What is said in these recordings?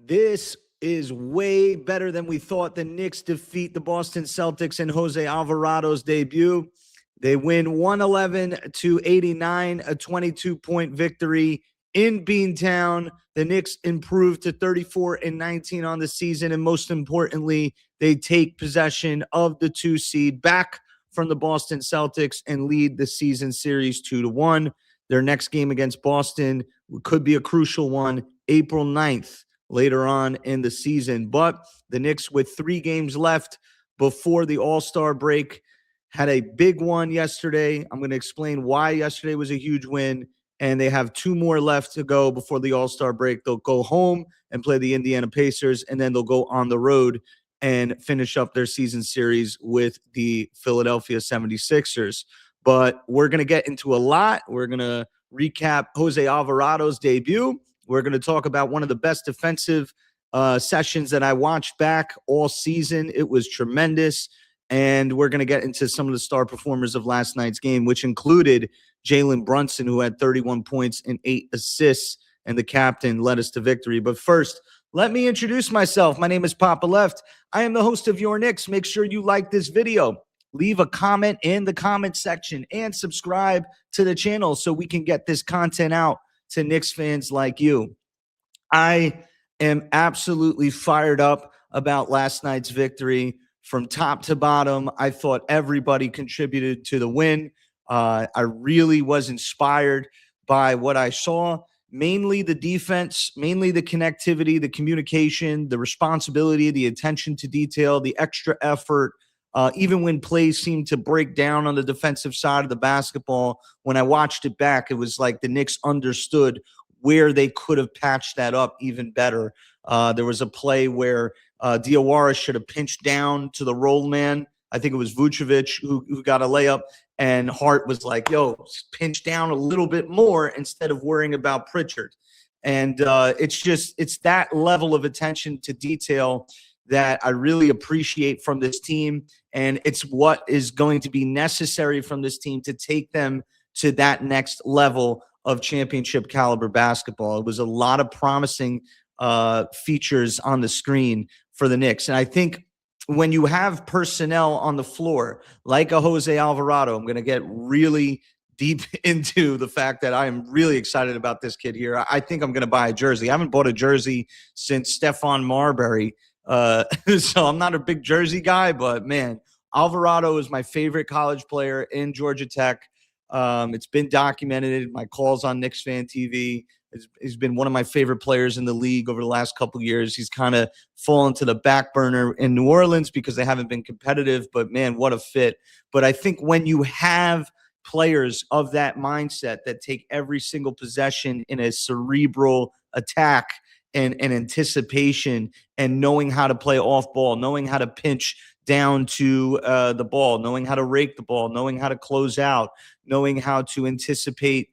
This is way better than we thought. The Knicks defeat the Boston Celtics in Jose Alvarado's debut. They win 111-89, a 22-point victory in Beantown. The Knicks improved to 34-19 on the season, and most importantly, they take possession of the 2 seed back from the Boston Celtics and lead the season series 2-1. Their next game against Boston could be a crucial one, April 9th. Later on in the season. But the Knicks, with 3 games left before the All-Star break, had a big one yesterday. I'm going to explain why yesterday was a huge win, and they have 2 more left to go before the All-Star break. They'll go home and play the Indiana Pacers, and then they'll go on the road and finish up their season series with the Philadelphia 76ers. But we're going to get into a lot. We're going to recap Jose Alvarado's debut. We're going to talk about one of the best defensive sessions that I watched back all season. It was tremendous. And we're going to get into some of the star performers of last night's game, which included Jalen Brunson, who had 31 points and 8 assists, and the captain led us to victory. But first, let me introduce myself. My name is Papa Left. I am the host of Your Knicks. Make sure you like this video. Leave a comment in the comment section and subscribe to the channel so we can get this content out to Knicks fans like you. I am absolutely fired up about last night's victory from top to bottom. I thought everybody contributed to the win. I really was inspired by what I saw, mainly the defense, mainly the connectivity, the communication, the responsibility, the attention to detail, the extra effort. Even when plays seemed to break down on the defensive side of the basketball, when I watched it back, it was like the Knicks understood where they could have patched that up even better. There was a play where Diawara should have pinched down to the roll man. I think it was Vucevic who got a layup, and Hart was like, yo, pinch down a little bit more instead of worrying about Pritchard. And it's that level of attention to detail that I really appreciate from this team. And it's what is going to be necessary from this team to take them to that next level of championship caliber basketball. It was a lot of promising features on the screen for the Knicks. And I think when you have personnel on the floor, like a Jose Alvarado, I'm going to get really deep into the fact that I am really excited about this kid here. I think I'm going to buy a jersey. I haven't bought a jersey since Stephon Marbury. So I'm not a big jersey guy, but man, Alvarado is my favorite college player in Georgia Tech. It's been documented. My calls on Knicks Fan TV. He's been one of my favorite players in the league over the last couple of years. He's kind of fallen to the back burner in New Orleans because they haven't been competitive, but man, what a fit. But I think when you have players of that mindset that take every single possession in a cerebral attack and anticipation and knowing how to play off ball, knowing how to pinch down to the ball, knowing how to rake the ball, knowing how to close out, knowing how to anticipate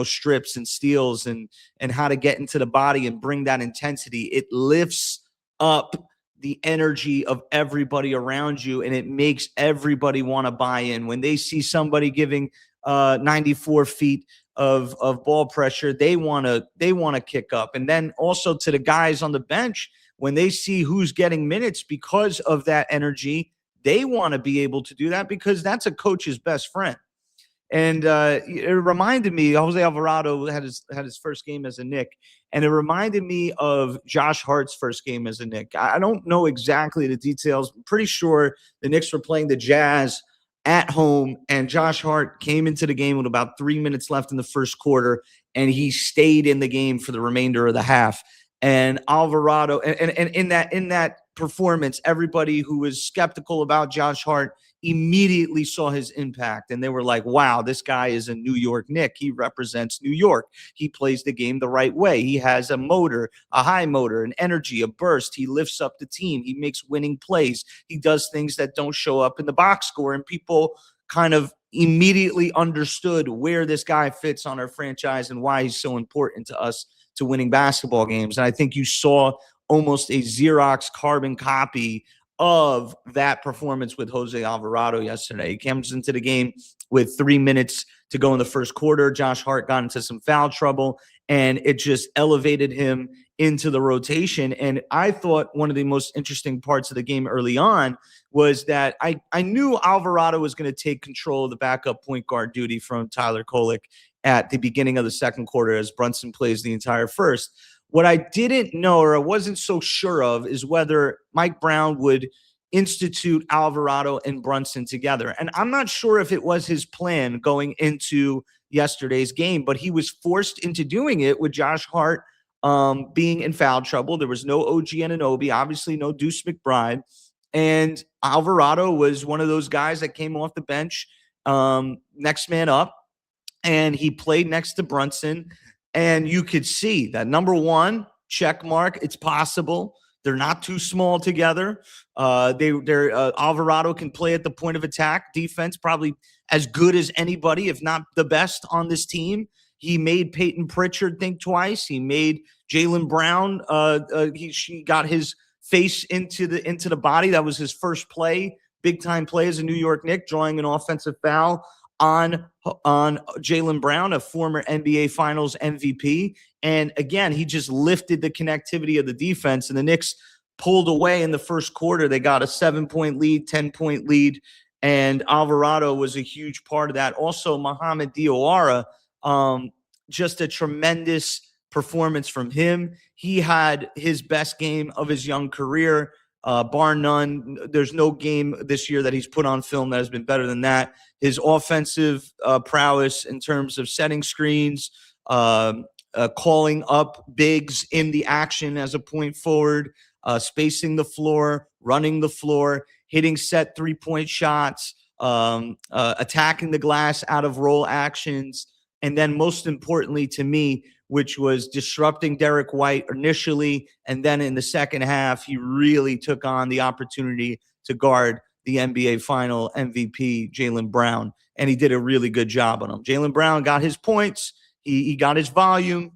strips and steals and how to get into the body and bring that intensity. It lifts up the energy of everybody around you, and it makes everybody want to buy in. When they see somebody giving 94 feet of ball pressure, they want to kick up. And then also to the guys on the bench, when they see who's getting minutes because of that energy, they want to be able to do that because that's a coach's best friend. And it reminded me, Jose Alvarado had his first game as a Knick, and it reminded me of Josh Hart's first game as a Knick. I don't know exactly the details. I'm pretty sure the Knicks were playing the Jazz at home, and Josh Hart came into the game with about 3 minutes left in the first quarter, and he stayed in the game for the remainder of the half. And Alvarado, and in that performance, everybody who was skeptical about Josh Hart immediately saw his impact, and they were like, wow, this guy is a New York Knick. He represents New York. He plays the game the right way. He has a motor, a high motor, an energy, a burst. He lifts up the team. He makes winning plays. He does things that don't show up in the box score, and people kind of immediately understood where this guy fits on our franchise and why he's so important to us to winning basketball games. And I think you saw almost a Xerox carbon copy of that performance with Jose Alvarado yesterday. He comes into the game with 3 minutes to go in the first quarter. Josh Hart got into some foul trouble, and it just elevated him into the rotation. And I thought one of the most interesting parts of the game early on was that I knew Alvarado was going to take control of the backup point guard duty from Tyler Kolek at the beginning of the second quarter as Brunson plays the entire first. What I didn't know, or I wasn't so sure of, is whether Mike Brown would institute Alvarado and Brunson together. And I'm not sure if it was his plan going into yesterday's game, but he was forced into doing it with Josh Hart being in foul trouble. There was no OG Anunoby, obviously no Deuce McBride. And Alvarado was one of those guys that came off the bench, next man up, and he played next to Brunson. And you could see that, number one, check mark, it's possible. They're not too small together. Alvarado can play at the point of attack. Defense probably as good as anybody, if not the best on this team. He made Peyton Pritchard think twice. He made Jaylen Brown. He got his face into the body. That was his first play, big time play as a New York Knick, drawing an offensive foul on Jaylen Brown, a former NBA Finals MVP. And again, he just lifted the connectivity of the defense, and the Knicks pulled away in the first quarter. They got a 7-point lead, 10-point lead, and Alvarado was a huge part of that. Also, Mohamd Diawara, just a tremendous performance from him. He had his best game of his young career, bar none. There's no game this year that he's put on film that has been better than that. His offensive prowess in terms of setting screens, calling up bigs in the action as a point forward, spacing the floor, running the floor, hitting set three-point shots, attacking the glass out of roll actions, and then most importantly to me, which was disrupting Derek White initially, and then in the second half, he really took on the opportunity to guard the NBA Final MVP, Jaylen Brown, and he did a really good job on him. Jaylen Brown got his points. He got his volume.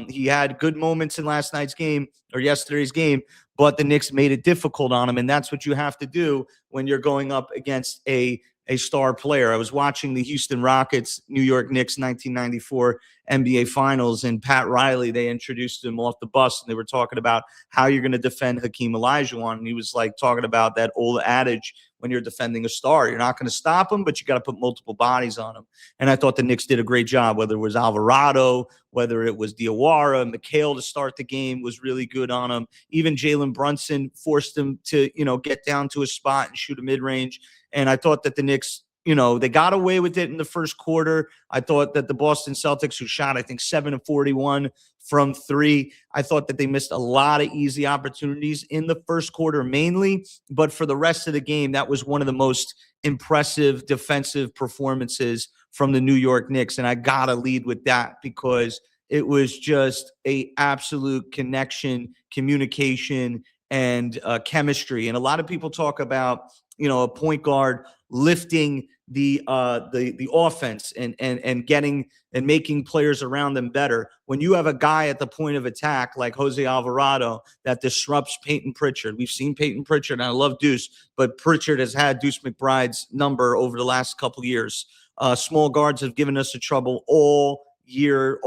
He had good moments in last night's game or yesterday's game, but the Knicks made it difficult on him, and that's what you have to do when you're going up against a star player. I was watching the Houston Rockets, New York Knicks 1994 NBA Finals, and Pat Riley, they introduced him off the bus, and they were talking about how you're going to defend Hakeem Olajuwon, and he was like talking about that old adage, when you're defending a star, you're not going to stop him, but you got to put multiple bodies on him. And I thought the Knicks did a great job, whether it was Alvarado, whether it was Diawara, McHale to start the game was really good on him. Even Jalen Brunson forced him to, get down to a spot and shoot a mid-range. And I thought that the Knicks, they got away with it in the first quarter. I thought that the Boston Celtics, who shot, I think, 7 of 41 from three, I thought that they missed a lot of easy opportunities in the first quarter mainly. But for the rest of the game, that was one of the most impressive defensive performances from the New York Knicks. And I got to lead with that because it was just a absolute connection, communication, and chemistry. And a lot of people talk about, a point guard lifting the offense and getting and making players around them better. When you have a guy at the point of attack like Jose Alvarado that disrupts Peyton Pritchard, we've seen Peyton Pritchard, and I love Deuce, but Pritchard has had Deuce McBride's number over the last couple of years. Small guards have given us a trouble all year,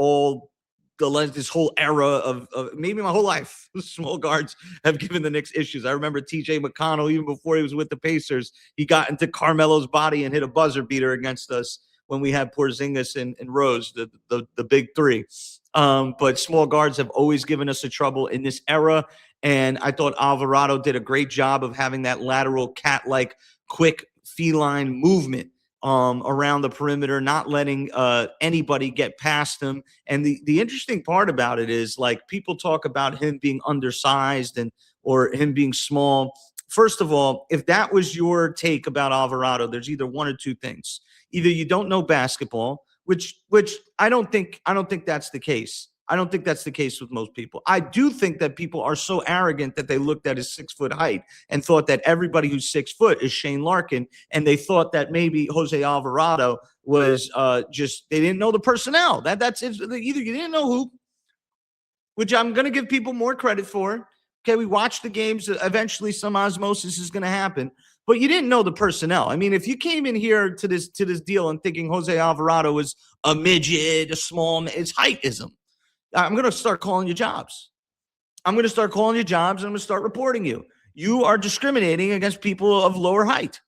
this whole era of maybe my whole life. Small guards have given the Knicks issues. I remember TJ McConnell, even before he was with the Pacers, he got into Carmelo's body and hit a buzzer beater against us when we had Porzingis and Rose, the big three. But small guards have always given us a trouble in this era. And I thought Alvarado did a great job of having that lateral cat-like quick feline movement around the perimeter, not letting anybody get past him. And the interesting part about it is, like, people talk about him being undersized or him being small. First of all, if that was your take about Alvarado, there's either one or two things. Either you don't know basketball, which I don't think that's the case. I don't think that's the case with most people. I do think that people are so arrogant that they looked at his 6-foot height and thought that everybody who's 6 foot is Shane Larkin. And they thought that maybe Jose Alvarado was they didn't know the personnel. That's it. Either you didn't know who, which I'm going to give people more credit for. Okay, we watched the games. Eventually some osmosis is going to happen. But you didn't know the personnel. I mean, if you came in here to this deal and thinking Jose Alvarado was a midget, a small man, it's heightism. I'm going to start calling you jobs. I'm going to start calling you jobs, and I'm going to start reporting you. You are discriminating against people of lower height.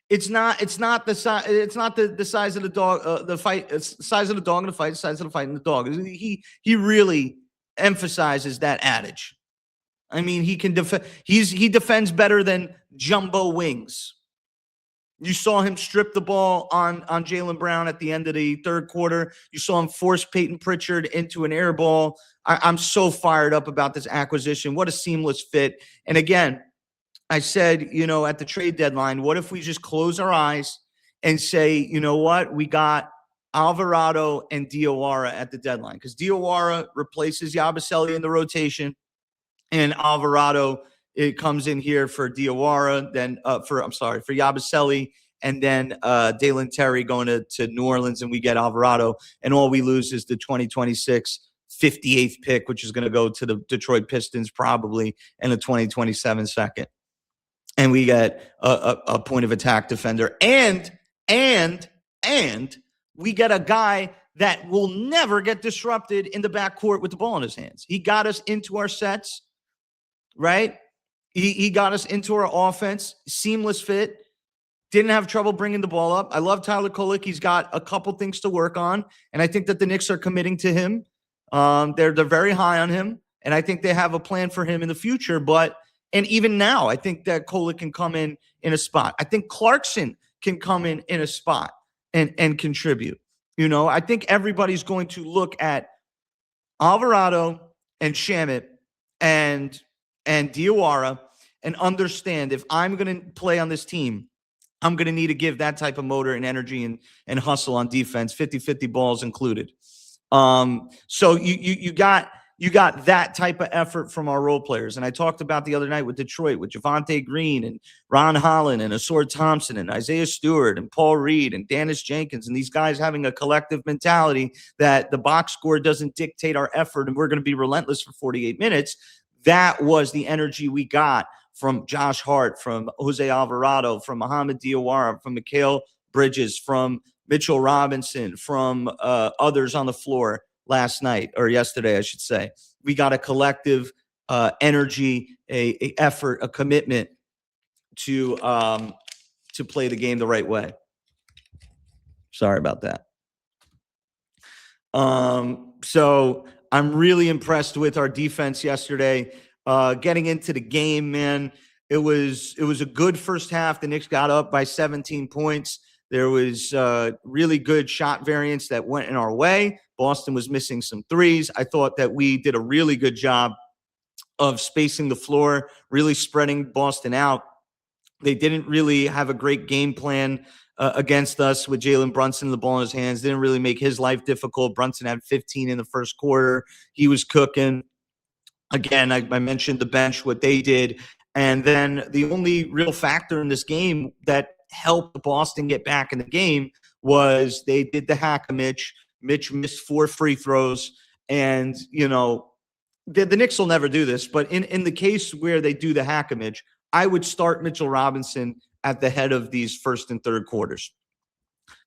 It's not the size. It's not the size of the dog. The fight. It's size of the dog in the fight. Size of the fight in the dog. He really emphasizes that adage. I mean, he can defend. He defends better than jumbo wings. You saw him strip the ball on Jaylen Brown at the end of the third quarter. You saw him force Peyton Pritchard into an air ball. I'm so fired up about this acquisition. What a seamless fit. And again, I said, at the trade deadline, what if we just close our eyes and say, you know what? We got Alvarado and Diawara at the deadline, because Diawara replaces Yabusele in the rotation, and Alvarado, it comes in here for Diawara, then for Yabusele, and then Dalen Terry going to New Orleans, and we get Alvarado, and all we lose is the 2026 58th pick, which is going to go to the Detroit Pistons probably, and the 2027 second. And we get a point of attack defender, and we get a guy that will never get disrupted in the backcourt with the ball in his hands. He got us into our sets, right? He got us into our offense, seamless fit, didn't have trouble bringing the ball up. I love Tyler Kolek. He's got a couple things to work on, and I think that the Knicks are committing to him. They're very high on him, and I think they have a plan for him in the future, and even now, I think that Kolek can come in a spot. I think Clarkson can come in a spot and contribute. I think everybody's going to look at Alvarado and Shamet and Diawara and understand, if I'm going to play on this team, I'm going to need to give that type of motor and energy and hustle on defense, 50-50 balls included. So you got that type of effort from our role players. And I talked about the other night with Detroit, with Javonte Green and Ron Holland and Asor Thompson and Isaiah Stewart and Paul Reed and Dennis Jenkins, and these guys having a collective mentality that the box score doesn't dictate our effort and we're going to be relentless for 48 minutes. That was the energy we got from Josh Hart, from Jose Alvarado, from Mohamd Diawara, from Mikal Bridges, from Mitchell Robinson, from others on the floor last night, or yesterday, I should say. We got a collective energy, a effort, a commitment to play the game the right way. Sorry about that. So I'm really impressed with our defense yesterday. Getting into the game, man, it was a good first half. The Knicks got up by 17 points. There was really good shot variance that went in our way. Boston was missing some threes. I thought that we did a really good job of spacing the floor, really spreading Boston out. They didn't really have a great game plan against us with Jalen Brunson, the ball in his hands. Didn't really make his life difficult. Brunson had 15 in the first quarter. He was cooking. Again, I mentioned the bench, what they did. And then the only real factor in this game that helped Boston get back in the game was they did the hack of Mitch. Mitch missed 4 free throws. And, the Knicks will never do this, but in the case where they do the hack of Mitch, I would start Mitchell Robinson at the head of these first and third quarters,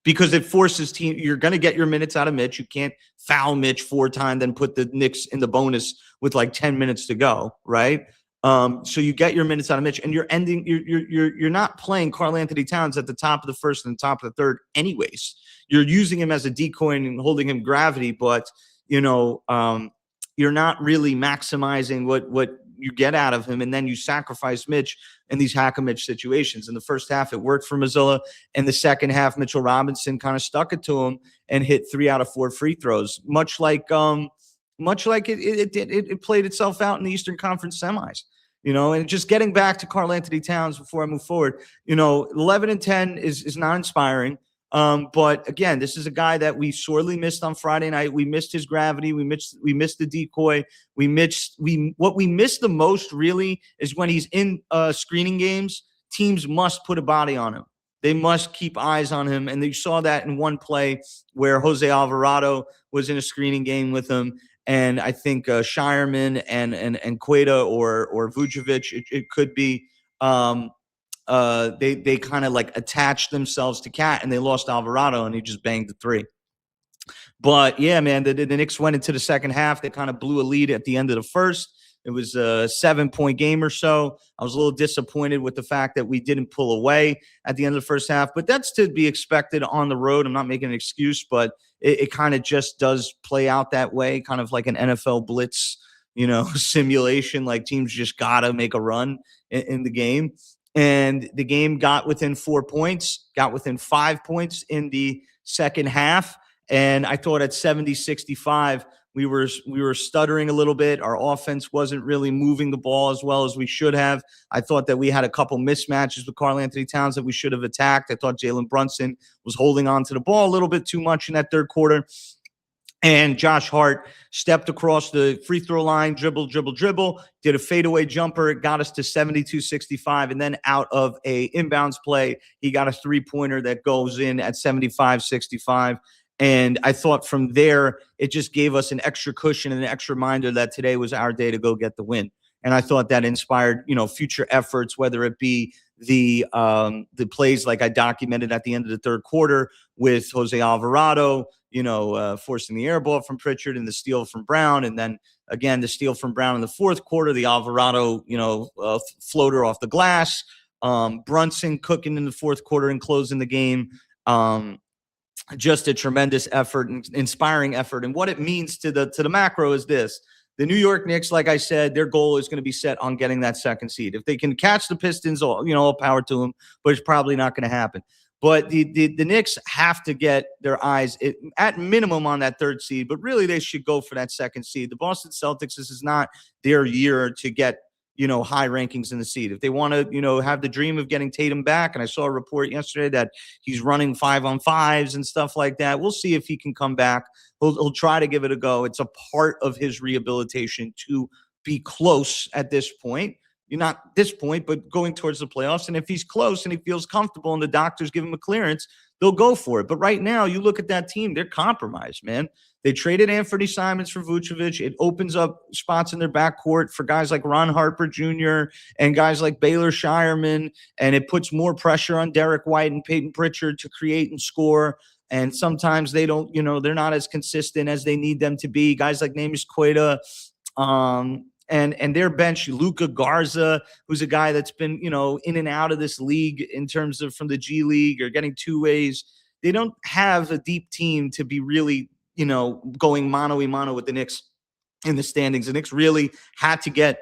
because it forces team. You're going to get your minutes out of Mitch. You can't foul Mitch 4 times, then put the Knicks in the bonus with like 10 minutes to go, right? So you get your minutes out of Mitch, and you're not playing Karl Anthony Towns at the top of the first and the top of the third anyways. You're using him as a decoy and holding him gravity, but you're not really maximizing what you get out of him, and then you sacrifice Mitch in these hack-a-Mitch situations. In the first half, it worked for Mazzulla. In the second half, Mitchell Robinson kind of stuck it to him and hit 3 out of 4 free throws, much like it played itself out in the Eastern Conference semis. And just getting back to Karl Anthony Towns before I move forward, 11-10 is not inspiring. But again, this is a guy that we sorely missed on Friday night. We missed his gravity. We missed the decoy. What we missed the most really is when he's in screening games, teams must put a body on him. They must keep eyes on him. And you saw that in one play where Jose Alvarado was in a screening game with him. And I think Shireman and Queta or Vucevic, it could be, they kind of like attached themselves to Cat, and they lost Alvarado, and he just banged the 3. But yeah, man, the Knicks went into the second half. They kind of blew a lead at the end of the first. It was a 7-point game or so. I was a little disappointed with the fact that we didn't pull away at the end of the first half, but that's to be expected on the road. I'm not making an excuse, but it kind of just does play out that way, kind of like an NFL blitz, simulation. Like teams just gotta make a run in the game. And the game got within 4 points, got within 5 points in the second half. And I thought at 70-65, we were stuttering a little bit. Our offense wasn't really moving the ball as well as we should have. I thought that we had a couple mismatches with Karl-Anthony Towns that we should have attacked. I thought Jalen Brunson was holding on to the ball a little bit too much in that third quarter. And Josh Hart stepped across the free throw line, dribble, did a fadeaway jumper. It got us to 72-65. And then out of a inbounds play, he got a three-pointer that goes in at 75-65. And I thought from there, it just gave us an extra cushion and an extra reminder that today was our day to go get the win. And I thought that inspired, future efforts, whether it be the plays like I documented at the end of the third quarter with Jose Alvarado, forcing the air ball from Pritchard and the steal from Brown. And then again, the steal from Brown in the fourth quarter, the Alvarado, floater off the glass, Brunson cooking in the fourth quarter and closing the game. Just a tremendous effort, inspiring effort. And what it means to the macro is this. The New York Knicks, like I said, their goal is going to be set on getting that second seed. If they can catch the Pistons, all power to them, but it's probably not going to happen. But the Knicks have to get their eyes at minimum on that third seed, but really they should go for that second seed. The Boston Celtics, this is not their year to get high rankings in the seed. If they want to, have the dream of getting Tatum back, and I saw a report yesterday that he's running 5-on-5s and stuff like that. We'll see if he can come back. He'll try to give it a go. It's a part of his rehabilitation to be close at this point. You're not this point, but going towards the playoffs. And if he's close and he feels comfortable and the doctors give him a clearance, they'll go for it. But right now, you look at that team, they're compromised, man. They traded Anthony Simons for Vucevic. It opens up spots in their backcourt for guys like Ron Harper Jr. and guys like Baylor Shireman, and it puts more pressure on Derek White and Peyton Pritchard to create and score. And sometimes they don't, they're not as consistent as they need them to be. Guys like Neemias Queta, and their bench, Luka Garza, who's a guy that's been, in and out of this league in terms of from the G League or getting two ways. They don't have a deep team to be really, going mano-a-mano with the Knicks in the standings. The Knicks really had to get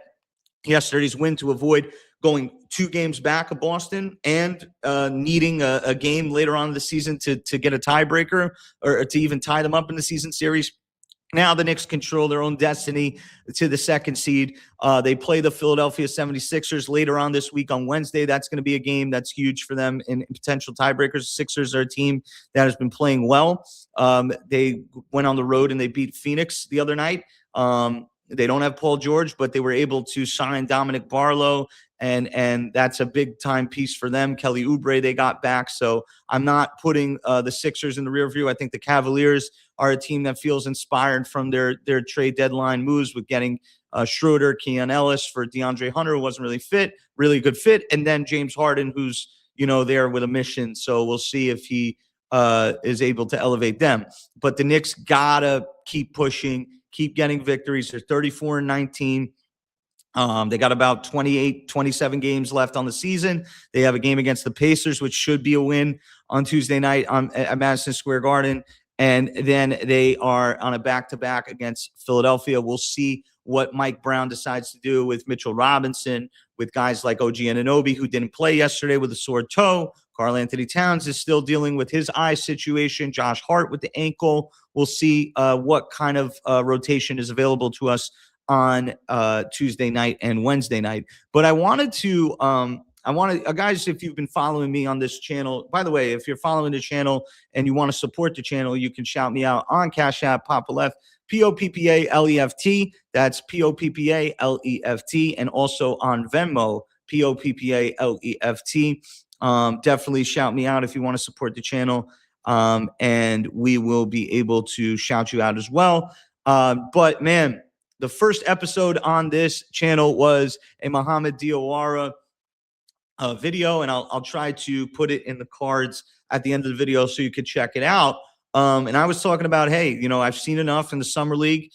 yesterday's win to avoid going 2 games back of Boston and needing a game later on in the season to get a tiebreaker or to even tie them up in the season series. Now the Knicks control their own destiny to the second seed. They play the Philadelphia 76ers later on this week on Wednesday. That's going to be a game that's huge for them in potential tiebreakers. Sixers are a team that has been playing well. They went on the road and they beat Phoenix the other night. They don't have Paul George, but they were able to sign Dominic Barlow, and that's a big-time piece for them. Kelly Oubre they got back. So I'm not putting the Sixers in the rear view. I think the Cavaliers are a team that feels inspired from their trade deadline moves with getting Schroeder, Keon Ellis for DeAndre Hunter, who wasn't really good fit, and then James Harden, who's there with a mission. So we'll see if he is able to elevate them. But the Knicks gotta keep pushing, keep getting victories. They're 34-19. They got about 27 games left on the season. They have a game against the Pacers, which should be a win on Tuesday night at Madison Square Garden. And then they are on a back-to-back against Philadelphia. We'll see what Mike Brown decides to do with Mitchell Robinson, with guys like OG Anunoby, who didn't play yesterday with a sore toe. Karl-Anthony Towns is still dealing with his eye situation. Josh Hart with the ankle. We'll see what kind of rotation is available to us on Tuesday night and Wednesday night. But I wanted to guys, if you've been following me on this channel, by the way, if you're following the channel and you want to support the channel, you can shout me out on Cash App, Popaleft, POPPALEFT. That's POPPALEFT, and also on Venmo, POPPALEFT. Definitely shout me out if you want to support the channel, and we will be able to shout you out as well. But man, the first episode on this channel was a Mohamd Diawara video, and I'll try to put it in the cards at the end of the video so you could check it out. And I was talking about, hey, I've seen enough in the summer league.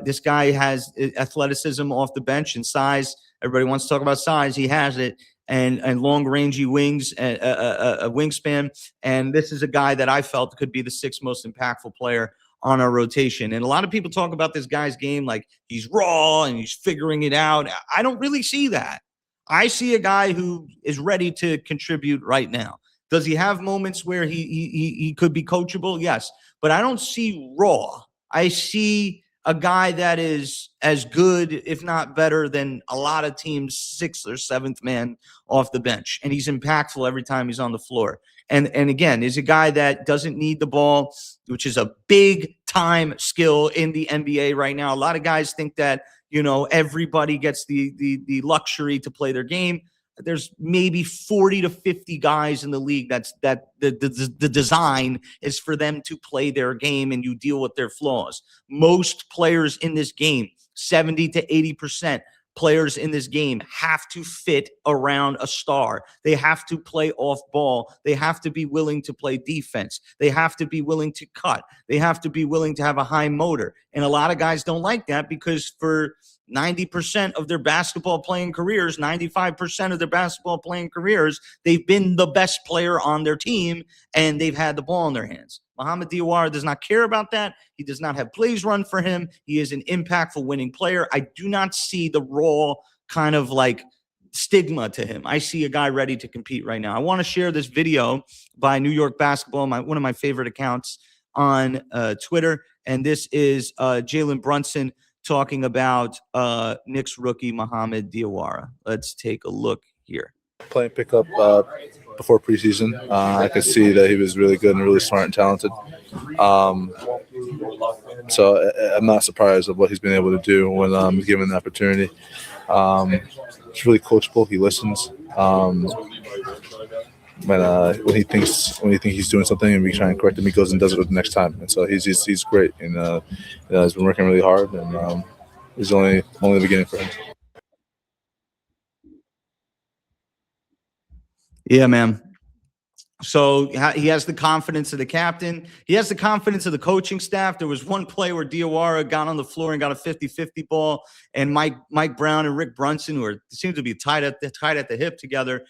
This guy has athleticism off the bench and size. Everybody wants to talk about size. He has it, and long rangey wings, a wingspan. And this is a guy that I felt could be the sixth most impactful player on our rotation. And a lot of people talk about this guy's game like he's raw and he's figuring it out. I don't really see that. I see a guy who is ready to contribute right now. Does he have moments where he could be coachable? Yes, but I don't see raw. I see a guy that is as good, if not better, than a lot of teams' sixth or seventh man off the bench, and he's impactful every time he's on the floor. And again, is a guy that doesn't need the ball, which is a big time skill in the NBA right now. A lot of guys think that everybody gets the luxury to play their game. There's maybe 40 to 50 guys in the league that the design is for them to play their game and you deal with their flaws. Most players in this game, 70 to 80% players in this game have to fit around a star. They have to play off ball. They have to be willing to play defense. They have to be willing to cut. They have to be willing to have a high motor. And a lot of guys don't like that because for 90% of their basketball playing careers, 95% of their basketball playing careers, they've been the best player on their team and they've had the ball in their hands. Mohamd Diawara does not care about that. He does not have plays run for him. He is an impactful winning player. I do not see the raw kind of like stigma to him. I see a guy ready to compete right now. I want to share this video by New York Basketball, one of my favorite accounts on Twitter. And this is Jalen Brunson talking about Knicks rookie Mohamd Diawara. Let's take a look here. Playing pickup before preseason, I could see that he was really good and really smart and talented. So I'm not surprised of what he's been able to do when he's given the opportunity. He's really coachable. He listens. When he thinks he's doing something and we try and correct him, he goes and does it the next time. And so he's great, and he's been working really hard, and it's only the beginning for him. Yeah, man. So he has the confidence of the captain. He has the confidence of the coaching staff. There was one play where Diawara got on the floor and got a 50-50 ball, and Mike Brown and Rick Brunson, who seem to be tied at the hip together,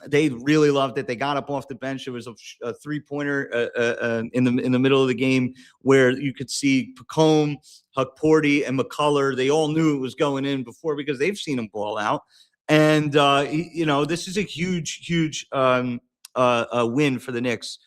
they really loved it. They got up off the bench. It was a three-pointer in the middle of the game where you could see Pacome, Huckporty, and McCullough. They all knew it was going in before because they've seen him ball out. And this is a huge win for the Knicks.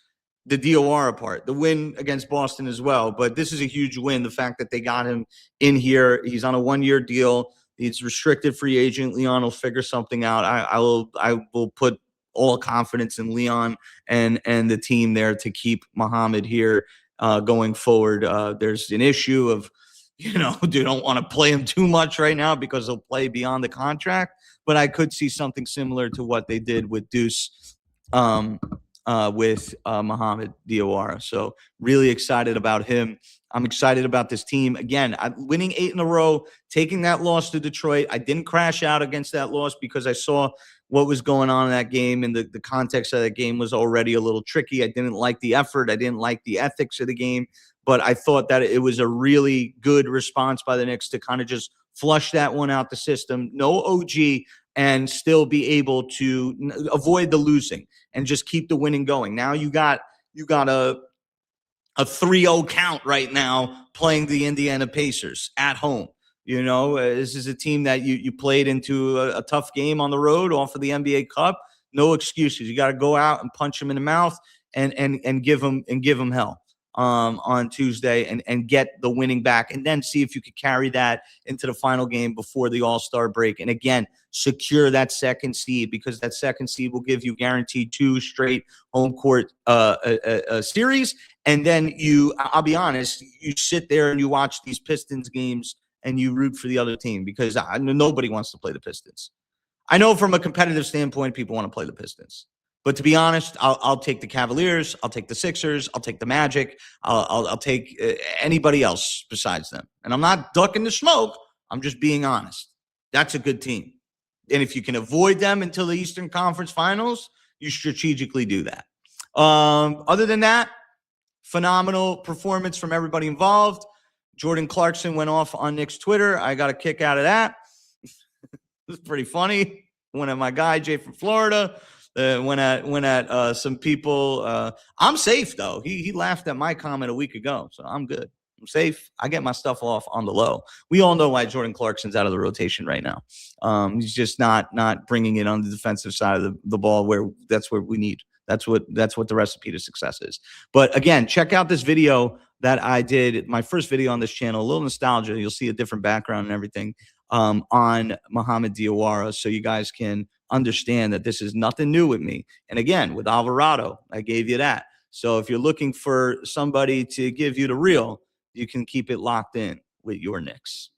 The Diawara part, the win against Boston as well, but this is a huge win. The fact that they got him in here, he's on a 1-year deal. He's restricted free agent. Leon will figure something out. I will put all confidence in Leon and the team there to keep Mohammed here going forward. There's an issue of, they don't want to play him too much right now because he'll play beyond the contract. But I could see something similar to what they did with Deuce with Mohamd Diawara. So really excited about him. I'm excited about this team. Again, winning 8 in a row, taking that loss to Detroit. I didn't crash out against that loss because I saw what was going on in that game, and the context of that game was already a little tricky. I didn't like the effort. I didn't like the ethics of the game. But I thought that it was a really good response by the Knicks to kind of just flush that one out the system. No OG, and still be able to avoid the losing and just keep the winning going. Now you got a 3-0 count right now playing the Indiana Pacers at home. This is a team that you played into a tough game on the road off of the NBA Cup. No excuses. You got to go out and punch them in the mouth and give them hell on Tuesday and get the winning back, and then see if you could carry that into the final game before the All-Star break. And again, secure that second seed, because that second seed will give you guaranteed 2 straight home court series. And then I'll be honest, you sit there and you watch these Pistons games and you root for the other team, because nobody wants to play the Pistons. I know from a competitive standpoint, people want to play the Pistons. But to be honest, I'll take the Cavaliers. I'll take the Sixers. I'll take the Magic. I'll take anybody else besides them. And I'm not ducking the smoke. I'm just being honest. That's a good team. And if you can avoid them until the Eastern Conference Finals, you strategically do that. Other than that, phenomenal performance from everybody involved. Jordan Clarkson went off on Knicks Twitter. I got a kick out of that. It was pretty funny. Went at my guy Jay from Florida. Went at some people. I'm safe though. He laughed at my comment a week ago, so I'm good. I'm safe. I get my stuff off on the low. We all know why Jordan Clarkson's out of the rotation right now. He's just not bringing it on the defensive side of the ball where that's where we need. That's what the recipe to success is. But again, check out this video that I did, my first video on this channel. A little nostalgia. You'll see a different background and everything on Mohamd Diawara, so you guys can understand that this is nothing new with me. And again, with Alvarado, I gave you that. So if you're looking for somebody to give you the real, you can keep it locked in with your Knicks.